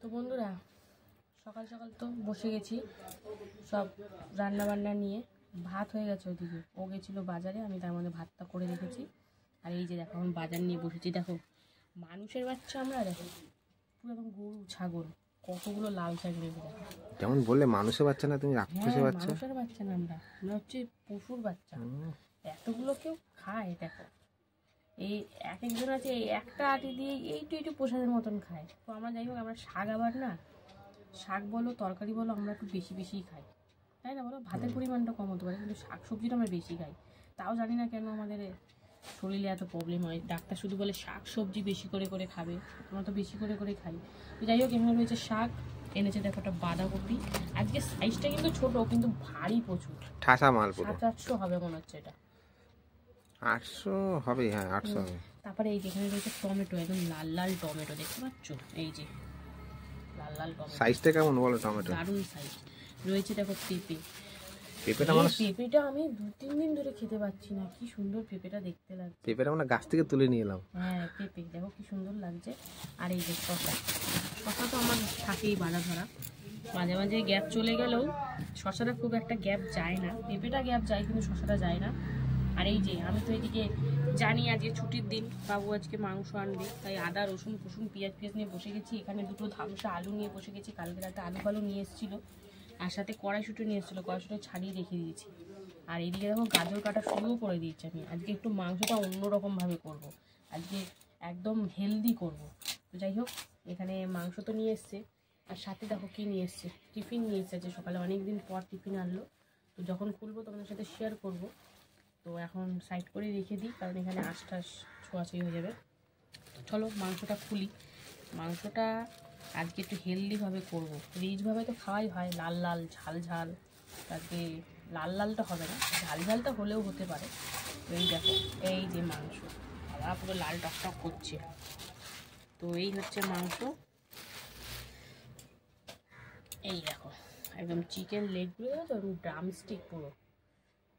তো বন্ধুরা সকাল সকাল তো বসে গেছি সব রান্না বান্না নিয়ে। ভাত হয়ে গেছে, ওইদিকে ও গেছিলো বাজারে, আমি তার মধ্যে ভাতটা করে রেখেছি। আর এই যে দেখো আমি বাজার নিয়ে বসেছি। দেখো মানুষের বাচ্চা আমরা, দেখো পুরো একদম গরু ছাগল, কতগুলো লাল শাক রেখে। দেখো যেমন বললে মানুষের বাচ্চা না, তুমি রাক্ষসের বাচ্চা। মানুষের বাচ্চা না, আমরা হচ্ছে পশুর বাচ্চা। এতগুলো কেউ খায়? দেখো এই এক একজন আছে এই একটা আটি দিয়ে এইটু প্রসাদের মতন খায়। তো আমরা যাই হোক, আমরা শাক আবার না, শাক বলো তরকারি বলো আমরা একটু বেশি বেশিই খাই, তাই না বলো? ভাতের পরিমাণটা কম হতে পারে কিন্তু শাক সবজিটা আমরা বেশি খাই। তাও জানি না কেন আমাদের শরীরে এত প্রবলেম হয়। ডাক্তার শুধু বলে শাক সবজি বেশি করে করে খাবে, আমরা তো বেশি করে করে খাই। তো যাই হোক, এখানে রয়েছে শাক, এনেছে দেখো একটা বাঁধাকপি। আজকে সাইজটা কিন্তু ছোট কিন্তু ভারী প্রচুর, ঠাসা মাল পুরো। 700 হবে মনে হচ্ছে, এটা 800 হবে। হ্যাঁ 800 হবে। তারপরে এই যেখানে রয়েছে টমেটো, একদম লাল লাল টমেটো, দেখতে পাচ্ছ? এই যে লাল লাল টমেটো, সাইজটা কেমন বলো টমেটো? দারুণ সাইজ। রয়েছে দেখো পেঁপে। পেঁপেটা আমি 2-3 দিন ধরে খেতে পাচ্ছি না, কি সুন্দর পেঁপেটা দেখতে লাগছে। পেঁপেটা আমরা গাছ থেকে তুলে নিয়ে এলাম। হ্যাঁ পেঁপে দেখো কি সুন্দর লাগছে। আর এই যে শসা, শসা তো আমার থাকেই বাঁধা ধরা, মাঝে মাঝে গ্যাপ চলে গেলেও শসাটা খুব একটা গ্যাপ যায় না। পেঁপেটা গ্যাপ যায় কিন্তু শসাটা যায় না। আর এই যে আমি তো এদিকে জানি আজকে ছুটির দিন, বাবু আজকে মাংস আনবে, তাই আদা রসুন ফসুন পেঁয়াজ নিয়ে বসে গেছি। এখানে দুটো ধামসা আলু নিয়ে বসে গেছি, কালকে রাতে আলু ফালু নিয়ে এসেছিলো, আর সাথে কড়াইশুঁটো নিয়ে এসেছিলো, কড়াইশুঁটো ছাড়িয়ে রেখে দিয়েছি। আর এইদিকে দেখো গাজর কাটা শুরুও করে দিয়েছি। আমি আজকে একটু মাংসটা অন্যরকমভাবে করব, আজকে একদম হেলদি করব। তো যাই হোক, এখানে মাংস তো নিয়ে এসছে, আর সাথে দেখো কি নিয়ে এসছে, টিফিন নিয়ে এসছে। যে সকালে অনেকদিন পর টিফিন আনলো, তো যখন খুলবো তোমাদের সাথে শেয়ার করব। তো এখন সাইড করে রেখে দিই, কারণ এখানে আশটাশ ছোঁয়াছুঁই হয়ে যাবে। চলো মাংসটা খুলি। মাংসটা আজকে একটু হেলদিভাবে করবো, রিচভাবে তো খাওয়াই হয়, লাল লাল ঝাল ঝাল। আজকে লাল লালটা হবে না, ঝাল ঝালটা হলেও হতে পারে। তো এই দেখো এই যে মাংস, আবার পুরো লাল টকটক করছে। তো এই হচ্ছে মাংস, এই দেখো একদম চিকেন লেগগুলো দেখো তো, ড্রামস্টিক পুরো।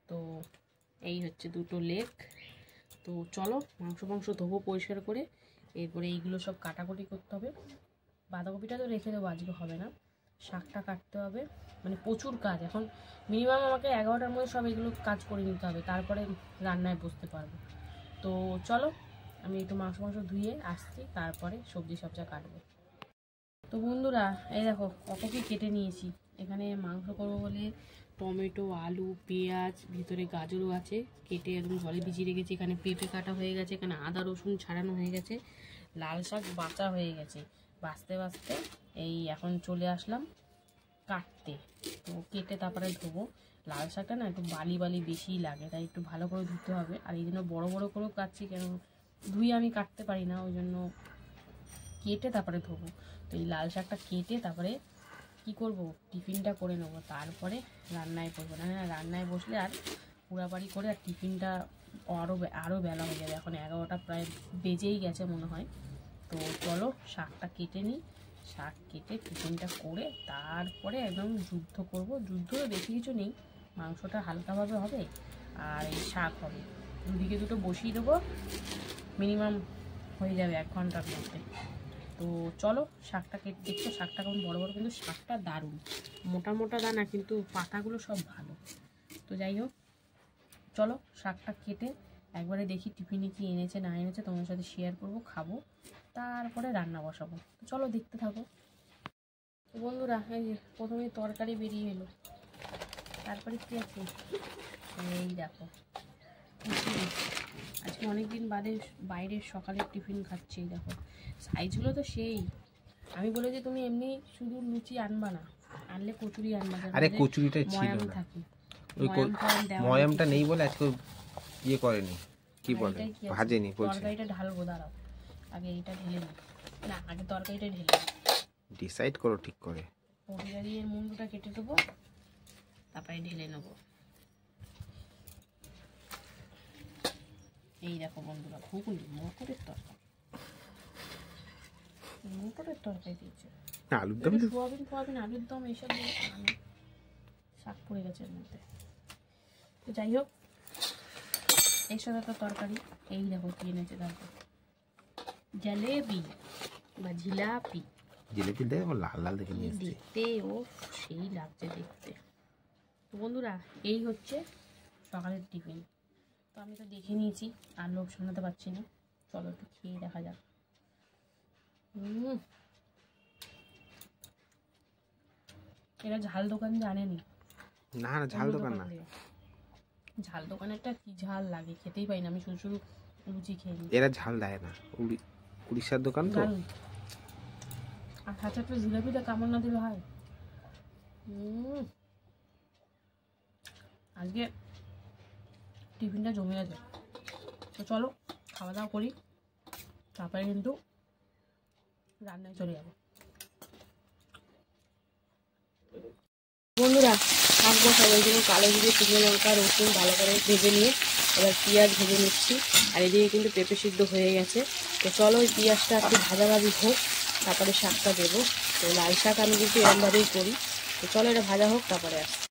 তো এই হচ্ছে দুটো লেগ। তো চলো মাংস ধোবো পরিষ্কার করে, এরপরে এইগুলো সব কাটাকুটি করতে হবে। বাঁধাকপিটা তো রেখে দেবো, আজকে হবে না। শাকটা কাটতে হবে, মানে প্রচুর কাজ। এখন মিনিমাম আমাকে 11টার মধ্যে সব এগুলো কাজ করে নিতে হবে, তারপরে রান্নায় বসতে পারবো। তো চলো আমি একটু মাংস ধুয়ে আসছি, তারপরে সবজি সবজা কাটবো। তো বন্ধুরা এই দেখো কত কি কেটে নিয়েছি। এখানে মাংস করবো বলে টমেটো, আলু, পেঁয়াজ, ভিতরে গাজরও আছে, কেটে একদম জলে ভিজিয়ে রেখেছি। এখানে পেঁপে কাটা হয়ে গেছে, এখানে আদা রসুন ছাড়ানো হয়ে গেছে, লাল শাক বাঁচা হয়ে গেছে। বাঁচতে বাঁচতে এই এখন চলে আসলাম কাটতে। তো কেটে তারপরে ধোবো। লাল শাকটা না একটু বালি বালি বেশিই লাগে, তাই একটু ভালো করে ধুতে হবে। আর এই জন্য বড়ো বড়ো করেও কাটছি, কেন ধুয়ে আমি কাটতে পারি না, ওই জন্য কেটে তারপরে ধোবো। তো এই লাল শাকটা কেটে তারপরে কি করব, টিফিনটা করে নেবো, তারপরে রান্নায় করবো। না রান্নায় বসলে আর পুরাপাড়ি করে আর টিফিনটা আরও বেলা হয়ে যাবে। এখন 11টা প্রায় বেজেই গেছে মনে হয়। তো চলো শাকটা কেটে নিই, শাক কেটে টিফিনটা করে তারপরে একদম যুদ্ধ করব। যুদ্ধ বেশি কিছু নেই, মাংসটা হালকাভাবে হবে আর এই শাক হবে, দুদিকে দুটো বসিয়ে দেবো, মিনিমাম হয়ে যাবে 1 ঘন্টার মধ্যে। তো চলো শাকটা কেটে দেখছো, শাকটা কেমন বড় বড়, কিন্তু শাকটা দারুণ মোটা মোটা দানা, কিন্তু পাতাগুলো সব ভালো। তো যাই হোক চলো শাকটা কেটে একবারে দেখি টিফিনে কি এনেছে না এনেছে, তোমাদের সাথে শেয়ার করবো, খাবো, তারপরে রান্না বসাবো। তো চলো দেখতে থাকো। তো বন্ধুরা এই যে প্রথমে তরকারি বেরিয়ে এলো, তারপরে কি আছে এই দেখো আজকে অনেকদিন বাদে বাইরের সকালের টিফিন খাচ্ছি। দেখো সাইজগুলো তো সেই। আমি বলে যে তুমি এমনি শুধু লুচি আনবা না, আনলে কচুরি আনবা। আরে কচুরিটা ছিল না, থাকে ওই ময়ামটা নেই বলে আজকে ইয়ে করেনি, কি বলে ভাজেনি। তরকারিটা ঢালবো, দাঁড়াও আগে এইটা ঢেলে নিই। না আগে তরকারিটা ঢেলে ডিসাইড করো ঠিক করে। পটিটা দিয়ে মুন্ডুটা কেটে দেবো, তারপরে ঢেলে নেবো। এই দেখো বন্ধুরা ঘুগনি, মটরের তরকারি দিয়েছে, আলুর দম, সোয়াবিন আলুর দম এইসব দিয়ে শাক পড়ে গেছে এর মধ্যে। তো যাই হোক এর সাথে তো তরকারি। এই দেখো কি এনেছে, দেখো জিলেবি বা জিলাপি, জিলিপি দেখে আমার লাল লাল দেখে নিয়ে এসেছি। দেখতে ও সেই লাগছে দেখতে। তো বন্ধুরা এই হচ্ছে সকালের টিফিন। তো আমি তো দেখে নিয়েছি, আর লোভ সামলাতে পারছি না, চলো একটু খেয়ে দেখা যাক। এরা ঝাল দোকান জানেনি। না না ঝাল দোকান না, ঝাল দোকানেরটা কি ঝাল লাগে খেতেই পাই না, আমি শুধু শুধু লুচি খেয়ে নিই। এরা ঝাল দেয় না, উড়িষ্যার দোকান তো। আর কাঁচা একটা জিলাপিটা কামড় না দিলে হয়। আজকে টিফিনটা জমে গেছে। তো চলো খাওয়া দাওয়া করি, তারপরে কিন্তু রান্নায় চলে যাবো। বন্ধুরা শাক বসাবো, ওই জন্য কালো জিরে, শুকনো লঙ্কা, রসুন ভালো করে ভেজে নিয়ে এবার পেঁয়াজ ভেজে নিচ্ছি। আর এদিকে কিন্তু পেঁপে সিদ্ধ হয়ে গেছে। তো চলো ওই পেঁয়াজটা একটু ভাজাভাজি হোক, তারপরে শাকটা দেবো। তো লাল শাক আমি কিন্তু এরমভাবেই করি। তো চলো এটা ভাজা হোক, তারপরে আসছি।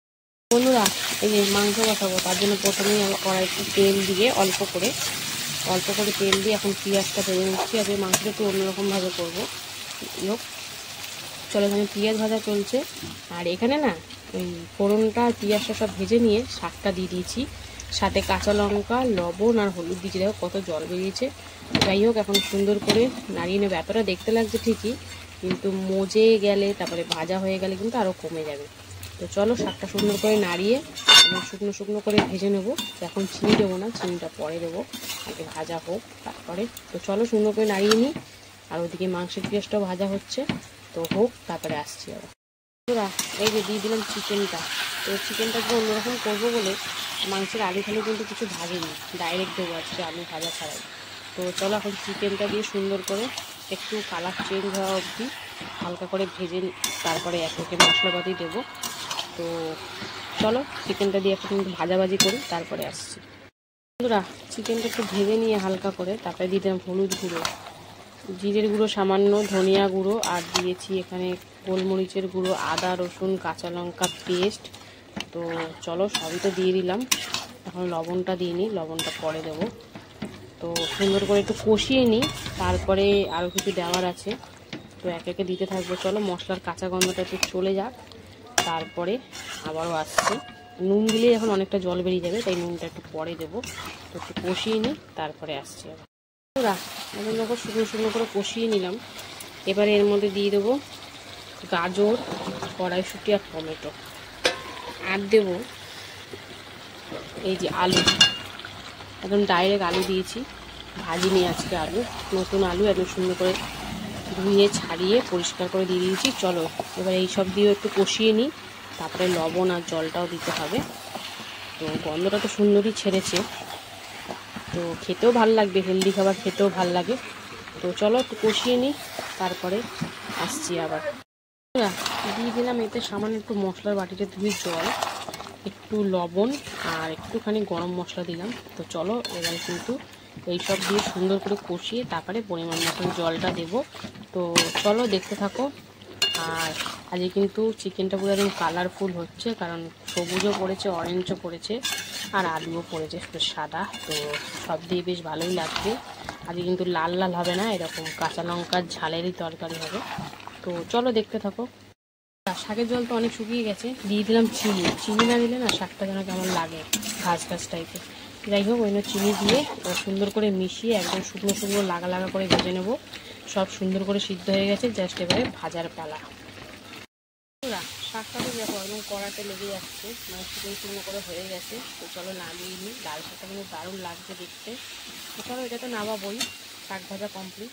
বন্ধুরা এই যে মাংস বসাবো, তার জন্য প্রথমেই আমি কড়াইতে তেল দিয়ে অল্প করে তেল দিয়ে এখন পেঁয়াজটা ভেজে নিচ্ছি। আর এই মাংসটা একটু অন্যরকমভাবে করবো। হোক, চলো এখানে পেঁয়াজ ভাজা চলছে। আর এখানে না ওই ফোড়নটা আর পেঁয়াজটা সব ভেজে নিয়ে শাকটা দিয়ে দিয়েছি, সাথে কাঁচা লঙ্কা, লবণ আর হলুদ দিয়েছি। দেখো কত জল বেরিয়েছে। যাই হোক এখন সুন্দর করে নাড়িয়ে নেবে। এতটা দেখতে লাগছে ঠিকই, কিন্তু মজে গেলে তারপরে ভাজা হয়ে গেলে কিন্তু আরও কমে যাবে। তো চলো শাকটা সুন্দর করে নাড়িয়ে এবং শুকনো শুকনো করে ভেজে নেবো। এখন চিনি দেবো না, চিনিটা পরে দেবো, আগে ভাজা হোক তারপরে। তো চলো সুন্দর করে নাড়িয়ে নিই। আর ওদিকে মাংসের পেঁয়াজটাও ভাজা হচ্ছে, তো হোক তারপরে আসছি আবার। এই যে দিয়ে দিলাম চিকেনটা। তো চিকেনটা একটু অন্যরকম করবো বলে মাংসের আলু ফালু কিন্তু কিছু ভাজিনি, ডাইরেক্ট দেবো আজকে আলু ভাজা ছাড়াই। তো চলো এখন চিকেনটা দিয়ে সুন্দর করে একটু কালার চেঞ্জ হওয়া অবধি হালকা করে ভেজে তারপরে এক একে মশলাপাতি দেবো। তো চলো চিকেনটা দিয়ে একটু কিন্তু ভাজাভাজি করি, তারপরে আসছি। বন্ধুরা চিকেনটা একটু ভেজে নিয়ে হালকা করে তারপরে দিয়ে দিলাম হলুদ গুঁড়ো, জিরের গুঁড়ো সামান্য, ধনিয়া গুঁড়ো, আর দিয়েছি এখানে গোলমরিচের গুঁড়ো, আদা রসুন কাঁচা লঙ্কা পেস্ট। তো চলো সবই তো দিয়ে দিলাম, এখন লবণটা দিয়ে নিই, লবণটা পরে দেবো। তো সুন্দর করে একটু কষিয়ে নিই, তারপরে আরও কিছু দেওয়ার আছে, তো একে একে দিতে থাকবো। চলো মশলার কাঁচা গন্ধটা একটু চলে যাক, তারপরে আবারও আসছি। নুন দিলেই এখন অনেকটা জল বেরিয়ে যাবে, তাই নুনটা একটু পরে দেবো। তো একটু কষিয়ে নিই, তারপরে আসছি আবার। এখন যখন শুকনো শুকনো করে কষিয়ে নিলাম, এবারে এর মধ্যে দিয়ে দেবো গাজর, কড়াইশুঁটি আর টমেটো, আর দেবো এই যে আলু, একদম ডাইরেক্ট আলু দিয়েছি, ভাজিনি আজকে আলু, নতুন আলু একদম সুন্দর করে ধুয়ে ছাড়িয়ে পরিষ্কার করে দিয়ে দিয়েছি। চলো এবার এই সব দিয়েও একটু কষিয়ে নিই, তারপরে লবণ আর জলটাও দিতে হবে। তো গন্ধটা তো সুন্দরই ছেড়েছে, তো খেতেও ভালো লাগবে, হেলদি খাবার খেতেও ভালো লাগে। তো চলো একটু কষিয়ে নিই, তারপরে আসছি আবার। দিয়ে দিলাম এতে সামান্য একটু মশলার বাটিতে ধুয়ে জল, একটু লবণ আর একটুখানি গরম মশলা দিলাম। তো চলো এবার কিন্তু এইসব দিয়ে সুন্দর করে কষিয়ে তারপরে পরিমাণ মতন জলটা দেব। তো চলো দেখতে থাকো। আর আজকে কিন্তু চিকেনটা পুরো একদম কালারফুল হচ্ছে, কারণ সবুজও পড়েছে, অরেঞ্জও পড়েছে, আর আলুও পড়েছে সাদা। তো সব দিয়ে বেশ ভালোই লাগবে। আজকে কিন্তু লাল লাল হবে না, এরকম কাঁচা লঙ্কার ঝালেরই তরকারি হবে। তো চলো দেখতে থাকো। শাকের জল তো অনেক শুকিয়ে গেছে, দিয়ে দিলাম চিনি। চিনি না দিলে না শাকটা যেন কেমন লাগে, ঘাস ঘাস টাইপের। যাই হোক ওই চিনি দিয়ে সুন্দর করে মিশিয়ে একদম শুকনো শুকনো লাগা লাগা করে ভেজে নেবো। সব সুন্দর করে সিদ্ধ হয়ে গেছে, জাস্ট এবারে ভাজার পালা। শাকটা তো দেখো একদম কড়াতে লেগে যাচ্ছে, মানে শুকনো শুকনো করে হয়ে গেছে। তো চলো নামিয়ে নিই। লাল শাকটা কিন্তু দারুণ লাগছে দেখতে। তো চলো এটা তো নামাবোই, শাক ভাজা কমপ্লিট।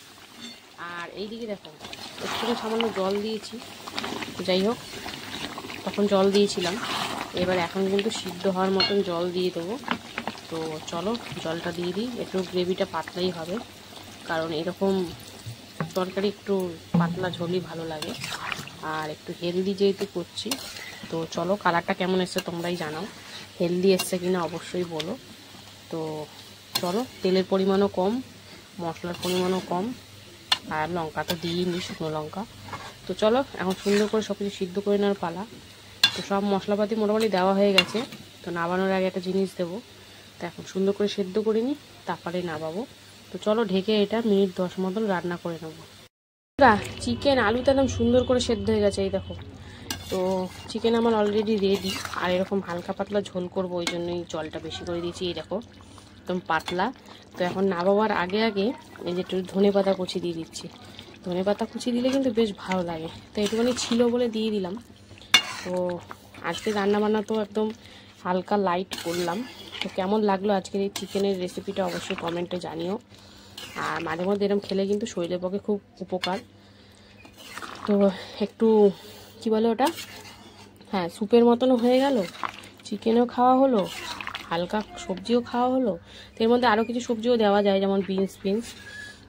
আর এই দিকে দেখো একটু সামান্য জল দিয়েছি, যাই হোক তখন জল দিয়েছিলাম, এবার এখন কিন্তু সিদ্ধ হওয়ার মতন জল দিয়ে দেবো। তো চলো জলটা দিয়ে দিই, একটু গ্রেভিটা পাতলাই হবে, কারণ এরকম তরকারি একটু পাতলা ঝোলই ভালো লাগে, আর একটু হেলদি যেহেতু করছি। তো চলো কালারটা কেমন এসছে তোমরাই জানাও, হেলদি এসছে কিনা অবশ্যই বলো। তো চলো তেলের পরিমাণও কম, মশলার পরিমাণও কম, আর লঙ্কা তো দিইনি, শুকনো লঙ্কা। তো চলো এখন সুন্দর করে সব কিছু সিদ্ধ করে নেওয়ার পালা। তো সব মশলাপাতি মোটামুটি দেওয়া হয়ে গেছে। তো নামানোর আগে একটা জিনিস দেবো, তো এখন সুন্দর করে সেদ্ধ করে নিই, তারপরে নামাবো। তো চলো ঢেকে এটা মিনিট 10 মতন রান্না করে নেবো। চিকেন আলুতে একদম সুন্দর করে সেদ্ধ হয়ে গেছে, এই দেখো। তো চিকেন আমার অলরেডি রেডি। আর এরকম হালকা পাতলা ঝোল করবো, ওই জন্যই জলটা বেশি করে দিয়েছি। এই দেখো একদম পাতলা। তো এখন নামাবার আগে আগে এই যে একটু ধনে পাতা কুচি দিয়ে দিচ্ছি। ধনে পাতা কুচি দিলে কিন্তু বেশ ভালো লাগে, তো একটুখানি ছিল বলে দিয়ে দিলাম। তো আজকে রান্নাবান্না তো একদম হালকা লাইট করলাম। তো কেমন লাগলো আজকের এই চিকেনের রেসিপিটা অবশ্যই কমেন্টে জানিও। আর মাঝে মধ্যে এরকম খেলে কিন্তু শরীরের পক্ষে খুব উপকার। তো একটু কি বলে ওটা, হ্যাঁ স্যুপের মতনও হয়ে গেল, চিকেনও খাওয়া হলো, হালকা সবজিও খাওয়া হলো। তো এর মধ্যে আরও কিছু সবজিও দেওয়া যায়, যেমন বিনস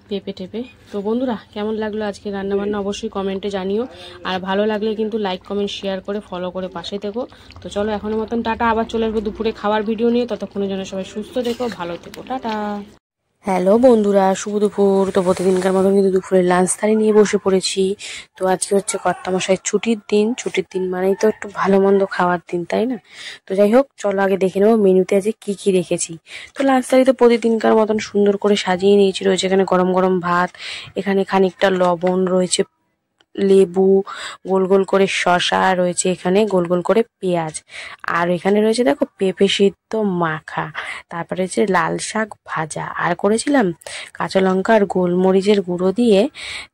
পেঁপে টেপে। তো বন্ধুরা কেমন লাগলো আজকে রান্নাবান্না অবশ্যই কমেন্টে জানিও। আর ভালো লাগলে কিন্তু লাইক কমেন্ট শেয়ার করে ফলো করে পাশে থেকো। তো চলো এখনের মতন টাটা, আবার চলে আসবো দুপুরে খাবার ভিডিও নিয়ে। ততক্ষণের জন্য সবাই সুস্থ থেকো, ভালো থেকো, টাটা। হ্যালো বন্ধুরা, শুভ দুপুর। তো প্রতিদিনকার মতন কিন্তু দুপুরে লাঞ্চ থালি নিয়ে বসে পড়েছি। তো আজকে হচ্ছে কর্তামশাইয়ের ছুটির দিন। ছুটির দিন মানেই তো একটু ভালো মন্দ খাওয়ার দিন, তাই না? তো যাই হোক, চলো আগে দেখে নেবো মেনুতে আজকে কি কি রেখেছি। তো লাঞ্চ থালি তো প্রতিদিনকার মতন সুন্দর করে সাজিয়ে নিয়েছি। রয়েছে এখানে গরম গরম ভাত, এখানে খানিকটা লবণ, রয়েছে লেবু, গোল গোল করে শসা, রয়েছে এখানে গোল গোল করে পেঁয়াজ, আর এখানে রয়েছে দেখো পেঁপে সিদ্ধ মাখা, তারপরে হচ্ছে লাল শাক ভাজা, আর করেছিলাম কাঁচা লঙ্কা আর গোলমরিচের গুঁড়ো দিয়ে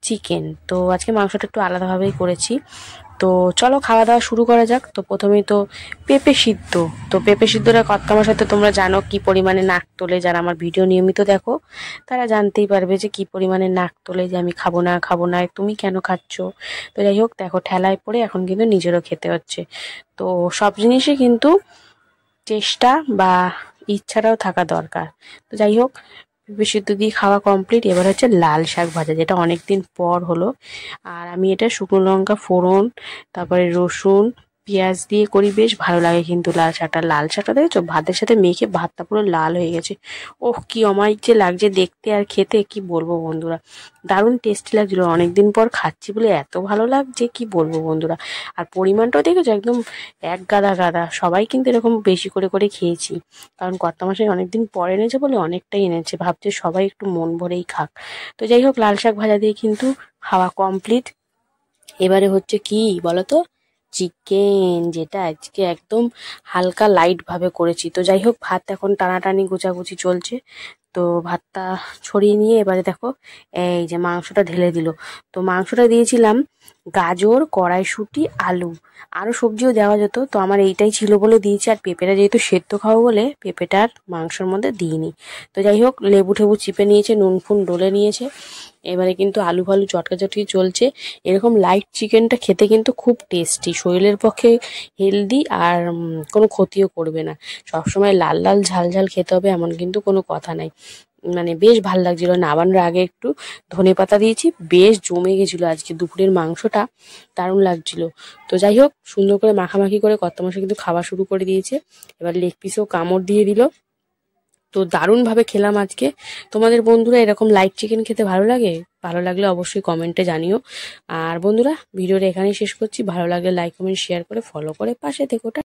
চিকেন। তো আজকে মাংসটা একটু আলাদাভাবেই করেছি। তো চলো খাওয়া দাওয়া শুরু করা যাক। তো প্রথমেই তো পেঁপে সিদ্ধ। তো পেঁপে সিদ্ধটা কর্তামশাই তো তোমরা জানো কি পরিমাণে নাক তোলে, যারা আমার ভিডিও নিয়মিত দেখো তারা জানতেই পারবে যে কি পরিমাণে নাক তোলে, যে আমি খাবো না খাবো না, তুমি কেন খাচ্ছ। তো যাই হোক, দেখো ঠেলায় পড়ে এখন কিন্তু নিজেরও খেতে হচ্ছে। তো সব জিনিসই কিন্তু চেষ্টা বা ইচ্ছাটাও থাকা দরকার। তো যাই হোক, পেঁপে সিদ্ধ দিয়ে খাওয়া কমপ্লিট। এবার হচ্ছে লাল শাক ভাজা, যেটা অনেকদিন পর হলো। আর আমি এটা শুকনো লঙ্কা ফোড়ন, তারপরে রসুন পেঁয়াজ দিয়ে করি, বেশ ভালো লাগে কিন্তু লাল শাকটা দেখেছো ভাতের সাথে মেখে, ভাতটা পুরো লাল হয়ে গেছে। ওহ কি অমায়িক যে লাগছে দেখতে আর খেতে, কি বলবো বন্ধুরা, দারুণ টেস্টি লাগছিল। অনেকদিন পর খাচ্ছি বলে এত ভালো লাগছে, কি বলবো বন্ধুরা। আর পরিমাণটাও দেখেছো একদম এক গাদা গাদা, সবাই কিন্তু এরকম বেশি করে করে খেয়েছি। কারণ কর্তামশাই অনেকদিন পরে এনেছে বলে অনেকটাই এনেছে, ভাবছে সবাই একটু মন ভরেই খাক। তো যাই হোক, লাল শাক ভাজা দিয়ে কিন্তু খাওয়া কমপ্লিট। এবারে হচ্ছে কি বলতো, চিকেন, যেটা আজকে একদম হালকা লাইট ভাবে করেছি। তো যাই হোক, ভাত এখন টানাটানি গোছাগুছি চলছে। তো ভাতটা ছড়িয়ে নিয়ে এবারে দেখো এই যে মাংসটা ঢেলে দিল। তো মাংসটা দিয়েছিলাম গাজর, কড়াইশুঁটি, আলু, আরও সবজিও দেওয়া যেত, তো আমার এইটাই ছিল বলে দিয়েছি। আর পেঁপেটা যেহেতু সেদ্ধ খাবো বলে পেঁপেটার মাংসের মধ্যে দিইনি। তো যাই হোক, লেবু টেবু চিপে নিয়েছে, নুন ফুন ডলে নিয়েছে। এবারে কিন্তু আলু ফালু চটকাচটকি চলছে। এরকম লাইট চিকেনটা খেতে কিন্তু খুব টেস্টি, শরীরের পক্ষে হেলদি, আর কোনো ক্ষতিও করবে না। সবসময় লাল লাল ঝাল ঝাল খেতে হবে এমন কিন্তু কোনো কথা নাই। মানে বেশ ভাল লাগছিল। নামানোর আগে একটু ধনে পাতা দিয়েছি, বেশ জমে গেছিলো আজকে দুপুরের মাংসটা, দারুণ লাগছিল। তো যাই হোক, সুন্দর করে মাখামাখি করে কর্তামশাই কিন্তু খাওয়া শুরু করে দিয়েছে। এবার লেগ পিসেও কামড় দিয়ে দিল। তো দারুণভাবে খেলাম আজকে। তোমাদের বন্ধুরা এরকম লাইট চিকেন খেতে ভালো লাগে? ভালো লাগলে অবশ্যই কমেন্টে জানিও। আর বন্ধুরা ভিডিওটা এখানেই শেষ করছি। ভালো লাগলে লাইক কমেন্ট শেয়ার করে ফলো করে পাশে থেকো।